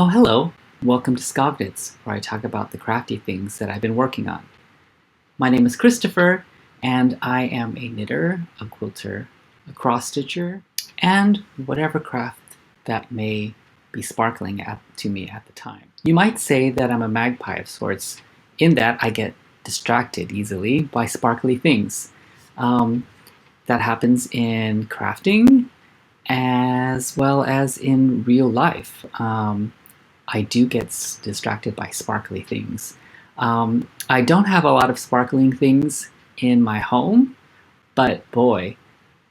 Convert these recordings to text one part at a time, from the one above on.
Oh, hello. Welcome to Skogknits, where I talk about the crafty things that I've been working on. My name is Christopher, and I am a knitter, a quilter, a cross-stitcher, and whatever craft that may be sparkling to me at the time. You might say that I'm a magpie of sorts, in that I get distracted easily by sparkly things. That happens in crafting as well as in real life. I do get distracted by sparkly things. I don't have a lot of sparkling things in my home, but boy,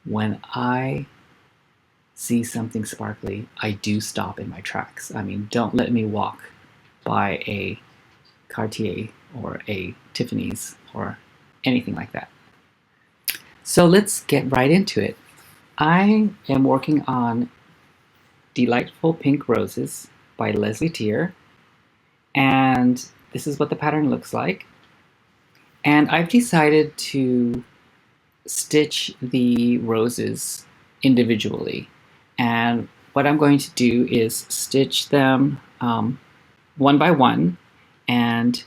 when I see something sparkly, I do stop in my tracks. I mean, don't let me walk by a Cartier or a Tiffany's or anything like that. So let's get right into it. I am working on Delightful Pink Roses by Leslie Tier, and this is what the pattern looks like. And I've decided to stitch the roses individually, and what I'm going to do is stitch them one by one and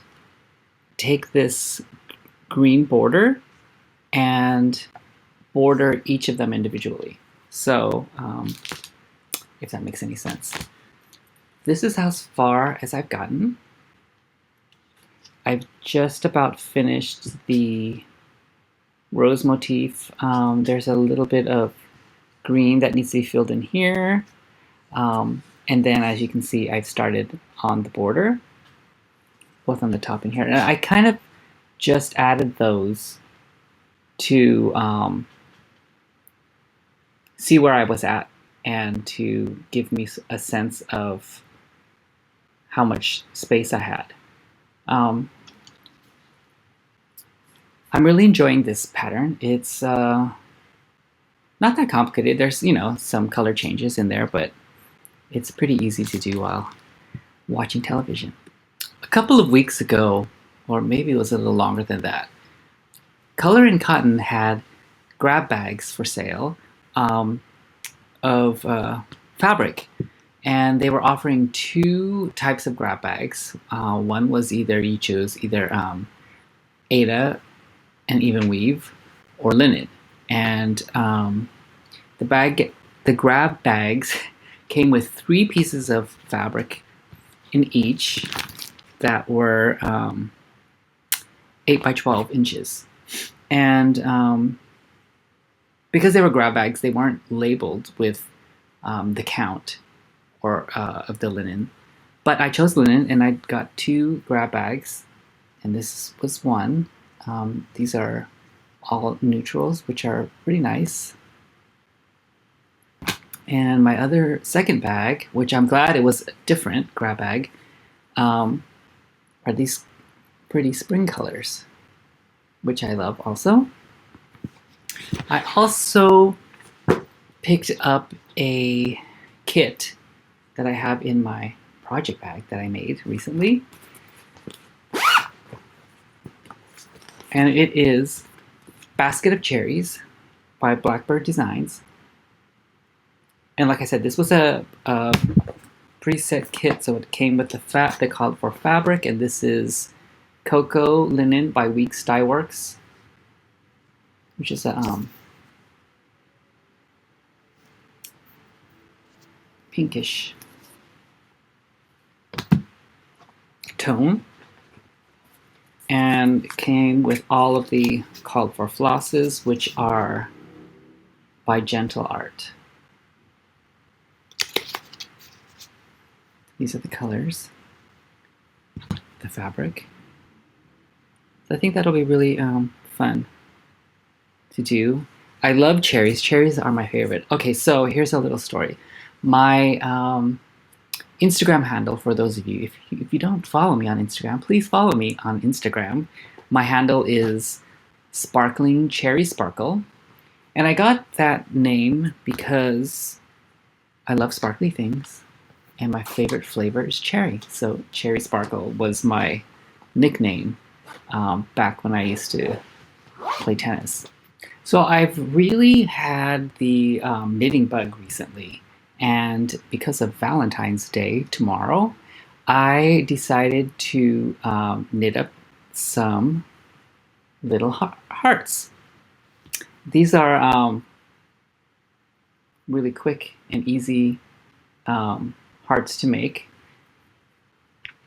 take this green border and border each of them individually. So if that makes any sense. This is as far as I've gotten. I've just about finished the rose motif. There's a little bit of green that needs to be filled in here. And then, as you can see, I've started on the border, both on the top and here. And I kind of just added those to see where I was at and to give me a sense of how much space I had. I'm really enjoying this pattern. It's not that complicated. There's, some color changes in there, but it's pretty easy to do while watching television. A couple of weeks ago, or maybe it was a little longer than that, Color and Cotton had grab bags for sale of fabric. And they were offering two types of grab bags. One was you chose either Aida and even weave or linen. And the grab bags came with 3 pieces of fabric in each that were 8 by 12 inches. And because they were grab bags, they weren't labeled with the count or of the linen. But I chose linen, and I got 2 grab bags, and this was one. These are all neutrals, which are pretty nice. And my second bag, which I'm glad it was a different grab bag, are these pretty spring colors, which I love also. I also picked up a kit that I have in my project bag that I made recently. And it is Basket of Cherries by Blackbird Designs. And like I said, this was a preset kit, so it came with the called for fabric, and this is Cocoa Linen by Weeks Dye Works, which is a pinkish tone, and it came with all of the called for flosses, which are by Gentle Art. These are the colors, the fabric. So I think that'll be really fun to do. I love cherries. Cherries are my favorite. Okay, so here's a little story. My Instagram handle, for those of you, if you don't follow me on Instagram, please follow me on Instagram. My handle is Sparkling Cherry Sparkle, and I got that name because I love sparkly things, and my favorite flavor is cherry. So Cherry Sparkle was my nickname back when I used to play tennis. So I've really had the knitting bug recently, And because of Valentine's Day tomorrow, I decided to knit up some little hearts. These are really quick and easy hearts to make.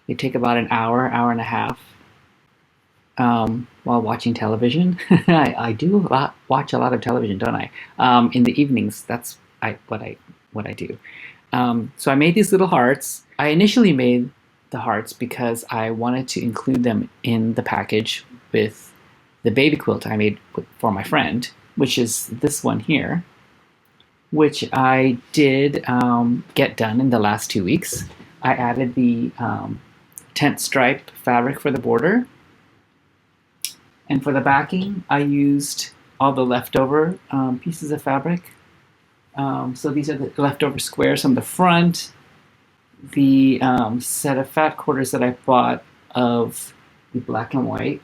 They take about an hour, hour and a half while watching television. I do watch a lot of television, don't I? In the evenings, that's what I do. So I made these little hearts. I initially made the hearts because I wanted to include them in the package with the baby quilt I made for my friend, which is this one here, which I did get done in the last 2 weeks. I added the tent stripe fabric for the border. And for the backing, I used all the leftover pieces of fabric. So these are the leftover squares from the front. The set of fat quarters that I bought of the black and white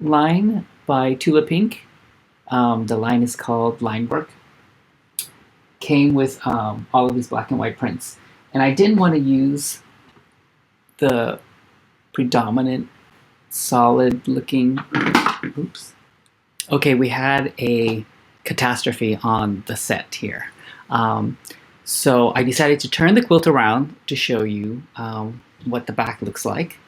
line by Tula Pink. The line is called Linework. Came with all of these black and white prints. And I didn't want to use the predominant solid looking, oops. Okay, we had a catastrophe on the set here. So I decided to turn the quilt around to show you what the back looks like.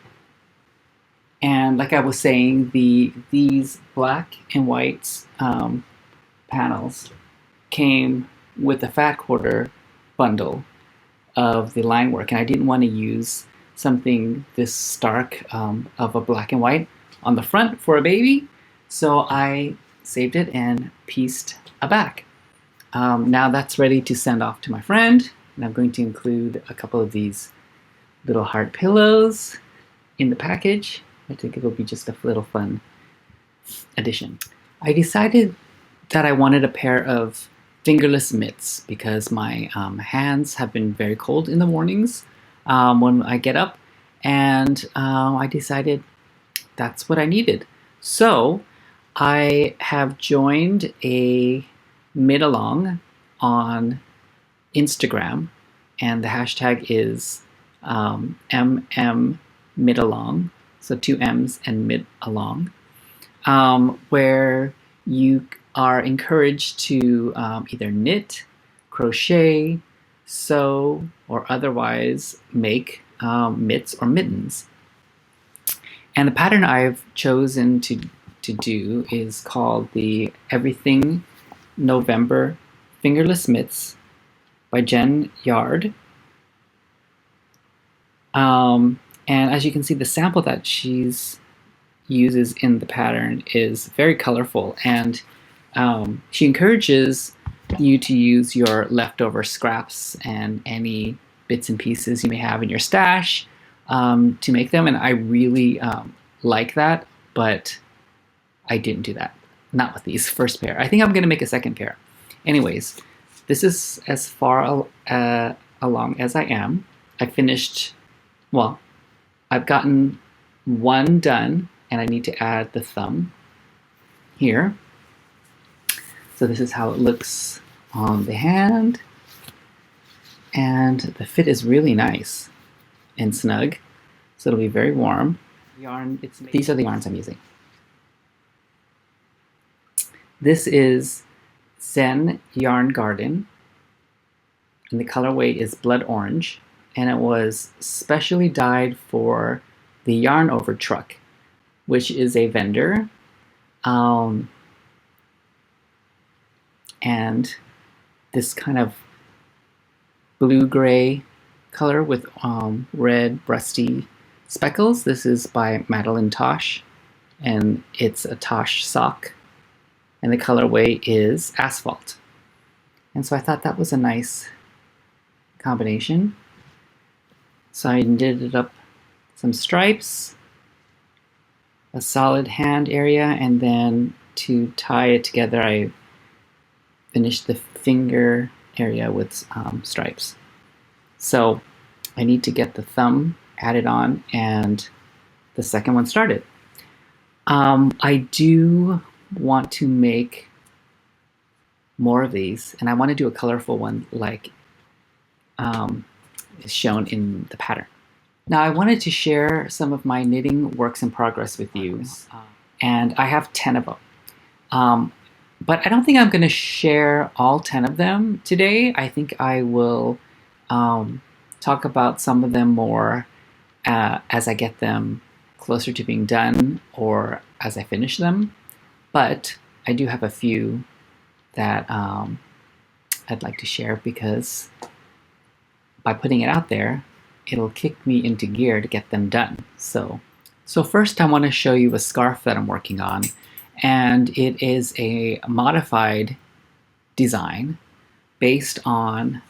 And like I was saying, these black and white panels came with the fat quarter bundle of the line work, and I didn't want to use something this stark of a black and white on the front for a baby, so I saved it and pieced a back. Now that's ready to send off to my friend, and I'm going to include a couple of these little heart pillows in the package. I think it'll be just a little fun addition. I decided that I wanted a pair of fingerless mitts because my hands have been very cold in the mornings when I get up, and I decided that's what I needed. So I have joined a knit-along on Instagram, and the hashtag is MM_knit-along, so 2 M's and knit-along, where you are encouraged to either knit, crochet, sew, or otherwise make mitts or mittens. And the pattern I've chosen to do is called the Everything November Fingerless Mitts by Jen Yard. And as you can see, the sample that she's uses in the pattern is very colorful, and she encourages you to use your leftover scraps and any bits and pieces you may have in your stash to make them, and I really like that, but I didn't do that. Not with these first pair. I think I'm going to make a second pair. Anyways, this is as far along as I am. I finished, well, I've gotten one done, and I need to add the thumb here. So this is how it looks on the hand, and the fit is really nice and snug, so it'll be very warm. These are the yarns I'm using. This is Zen Yarn Garden, and the colorway is Blood Orange, and it was specially dyed for the Yarn Over truck, which is a vendor, and this kind of blue-gray color with red rusty speckles. This is by Madeline Tosh, and it's a Tosh sock, and the colorway is Asphalt. And so I thought that was a nice combination. So I knitted up some stripes, a solid hand area, and then to tie it together I finished the finger area with stripes. So I need to get the thumb added on and the second one started. I do want to make more of these, and I want to do a colorful one like is shown in the pattern. Now I wanted to share some of my knitting works in progress with you, and I have 10 of them. But I don't think I'm going to share all 10 of them today. I think I will talk about some of them more as I get them closer to being done or as I finish them. But I do have a few that I'd like to share because by putting it out there, it'll kick me into gear to get them done. So first I want to show you a scarf that I'm working on, and it is a modified design based on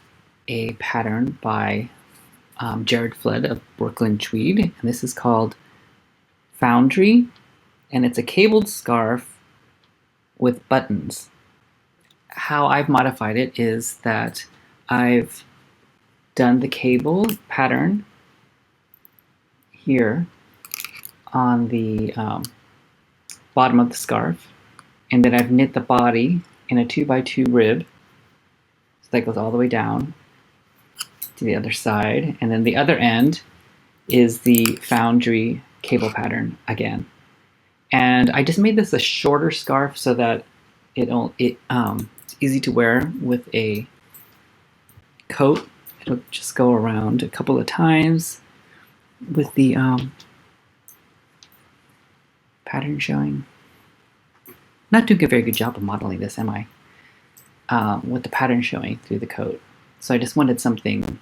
a pattern by Jared Flood of Brooklyn Tweed, and this is called Foundry, and it's a cabled scarf with buttons. How I've modified it is that I've done the cable pattern here on the bottom of the scarf, and then I've knit the body in a 2x2 rib, so that goes all the way down to the other side, and then the other end is the Foundry cable pattern again. And I just made this a shorter scarf so that it's easy to wear with a coat. It'll just go around a couple of times with the pattern showing. Not doing a very good job of modeling this, am I? With the pattern showing through the coat. So I just wanted something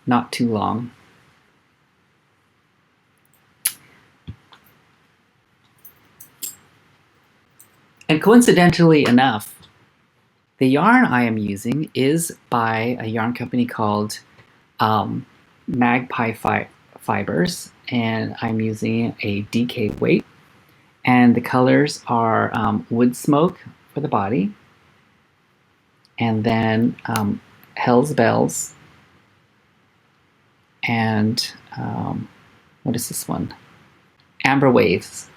not too long. And coincidentally enough, the yarn I am using is by a yarn company called Magpie Fibers, and I'm using a DK weight, and the colors are Wood Smoke for the body, and then Hell's Bells, and what is this one? Amber Waves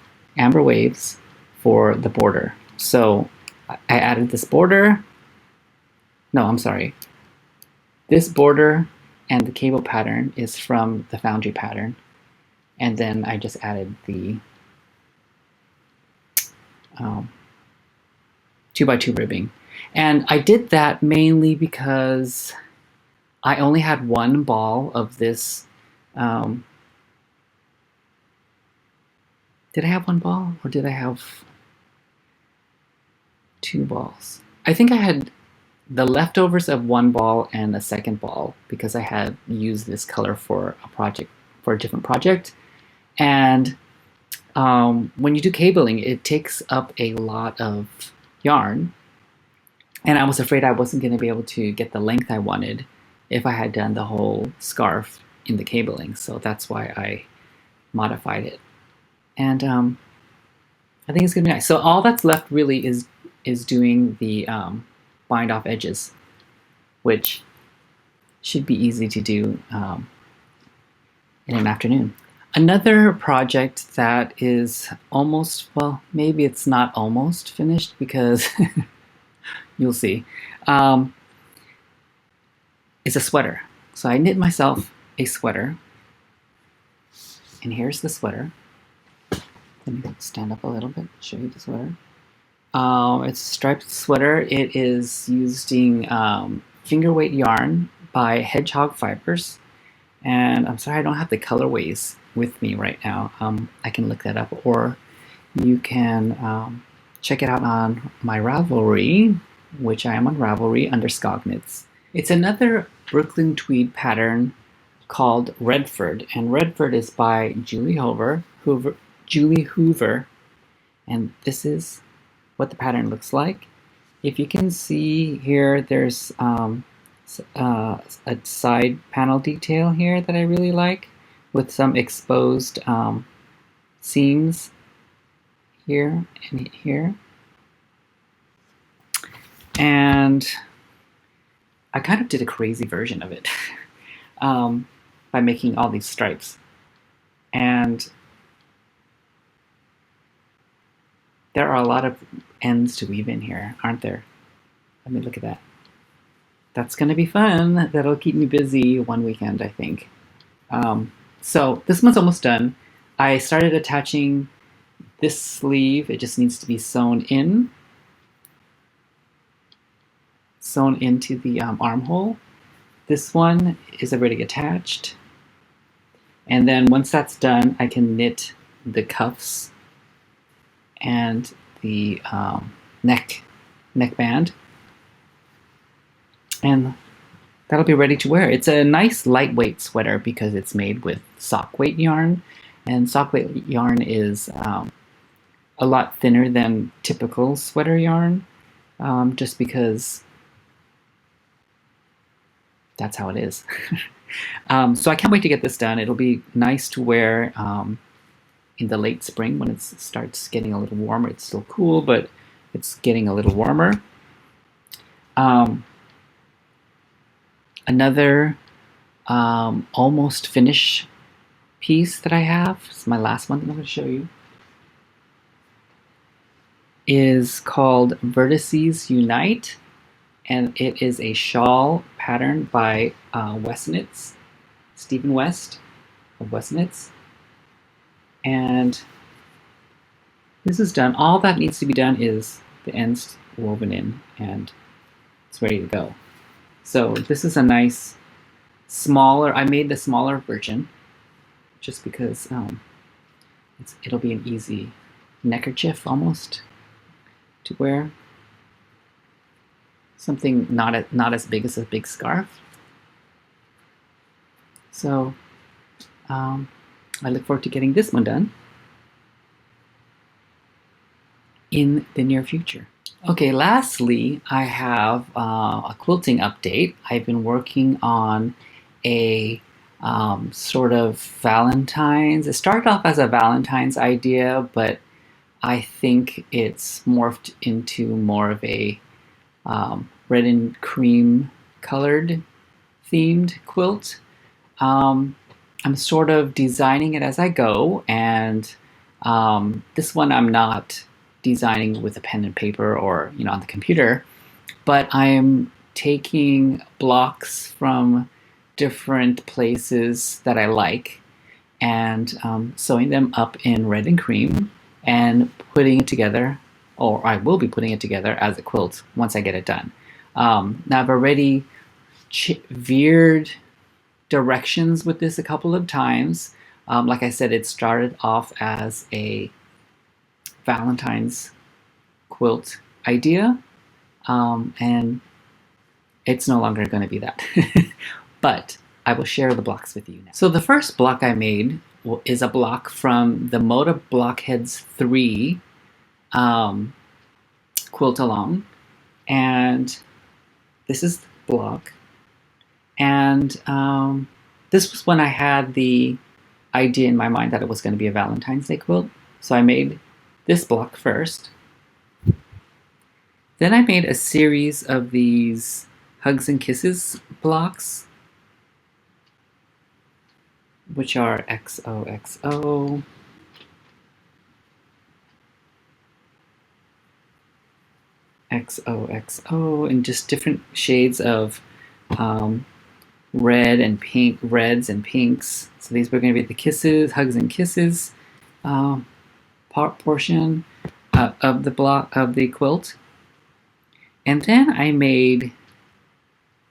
for the border. So I added this border. No, I'm sorry. This border and the cable pattern is from the Foundry pattern. And then I just added the 2x2 ribbing. And I did that mainly because I only had one ball of this. Did I have one ball or did I have 2 balls? I think I had the leftovers of 1 ball and a second ball because I had used this color for a different project. And when you do cabling, it takes up a lot of yarn, and I was afraid I wasn't going to be able to get the length I wanted if I had done the whole scarf in the cabling. So that's why I modified it, and I think it's going to be nice. So all that's left really is doing the bind off edges, which should be easy to do in an afternoon. Another project that is almost, well, maybe it's not almost finished because you'll see, is a sweater. So I knit myself a sweater, and here's the sweater. Let me stand up a little bit, show you the sweater. It's a striped sweater. It is using finger weight yarn by Hedgehog Fibers. And I'm sorry I don't have the colorways with me right now. I can look that up, or you can check it out on my Ravelry, which I am on Ravelry under skogknits. It's another Brooklyn Tweed pattern called Redford, and Redford is by Julie Hoover, and this is what the pattern looks like. If you can see here, there's a side panel detail here that I really like, with some exposed seams here and here. And I kind of did a crazy version of it by making all these stripes. And there are a lot of ends to weave in here, aren't there? Let me look at that. that's going to be fun. That'll keep me busy one weekend, I think. So this one's almost done. I started attaching this sleeve. It just needs to be sewn into the armhole. This one is already attached. And then once that's done, I can knit the cuffs and the neckband. And that'll be ready to wear. It's a nice lightweight sweater because it's made with sock weight yarn. And sock weight yarn is a lot thinner than typical sweater yarn, just because that's how it is. So I can't wait to get this done. It'll be nice to wear in the late spring when it starts getting a little warmer. It's still cool, but it's getting a little warmer. Another almost finished piece that I have, it's my last one that I'm going to show you, is called Vertices Unite, and it is a shawl pattern by Westknits, Stephen West of Westknits. And this is done. All that needs to be done is the ends woven in, and it's ready to go. So this is a nice smaller, I made the smaller version just because it'll be an easy neckerchief almost to wear. Something not as big as a big scarf. So I look forward to getting this one done in the near future. Okay, lastly, I have a quilting update. I've been working on a sort of Valentine's. It started off as a Valentine's idea, but I think it's morphed into more of a red and cream colored themed quilt. I'm sort of designing it as I go, and this one I'm not designing with a pen and paper or on the computer, but I'm taking blocks from different places that I like and sewing them up in red and cream and putting it together, or I will be putting it together as a quilt once I get it done. Now I've already veered directions with this a couple of times. Like I said, it started off as a Valentine's quilt idea, and it's no longer going to be that. But I will share the blocks with you now. So the first block I made is a block from the Moda Blockheads 3 quilt along, and this is the block. And this was when I had the idea in my mind that it was going to be a Valentine's Day quilt. So I made this block first. Then I made a series of these Hugs and Kisses blocks, which are XOXO, XOXO, and just different shades of red and pink, reds and pinks. So these were going to be the kisses, Hugs and Kisses portion of the block of the quilt. And then I made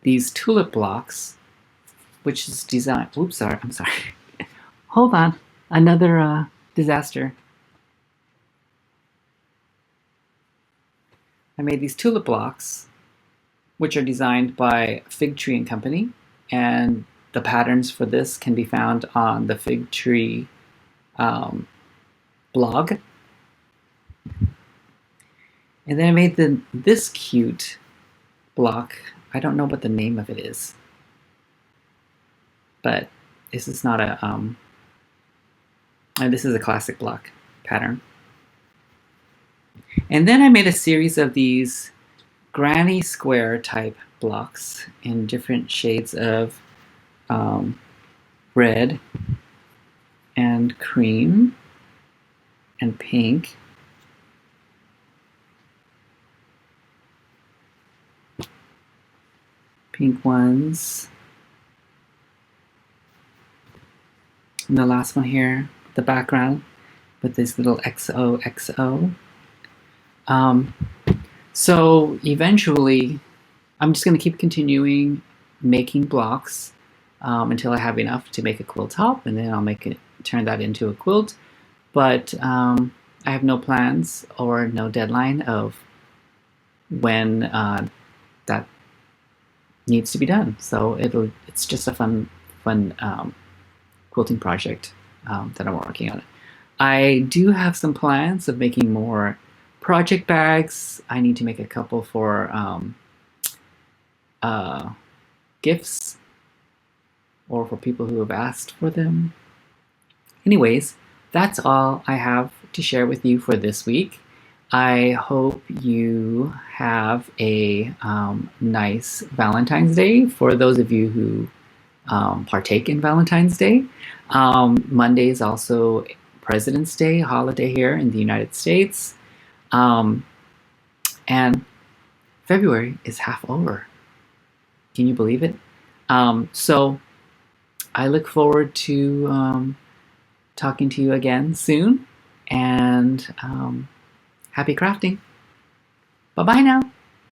these tulip blocks, which is designed. Oops, sorry, I'm sorry. Hold on, another disaster. I made these tulip blocks, which are designed by Fig Tree and Company, and the patterns for this can be found on the Fig Tree blog. And then I made this cute block. I don't know what the name of it is, but this is not a this is a classic block pattern. And then I made a series of these granny square type blocks in different shades of red and cream and pink. pink ones. And the last one here, the background with this little XOXO. So eventually, I'm just going to keep continuing making blocks until I have enough to make a quilt top, and then I'll turn that into a quilt. But I have no plans or no deadline of when that needs to be done. So it's just a fun quilting project that I'm working on. I do have some plans of making more project bags. I need to make a couple for gifts or for people who have asked for them. Anyways, that's all I have to share with you for this week. I hope you have a nice Valentine's Day for those of you who partake in Valentine's Day. Monday is also President's Day, a holiday here in the United States. And February is half over. Can you believe it? So I look forward to talking to you again soon, and happy crafting. Bye-bye now.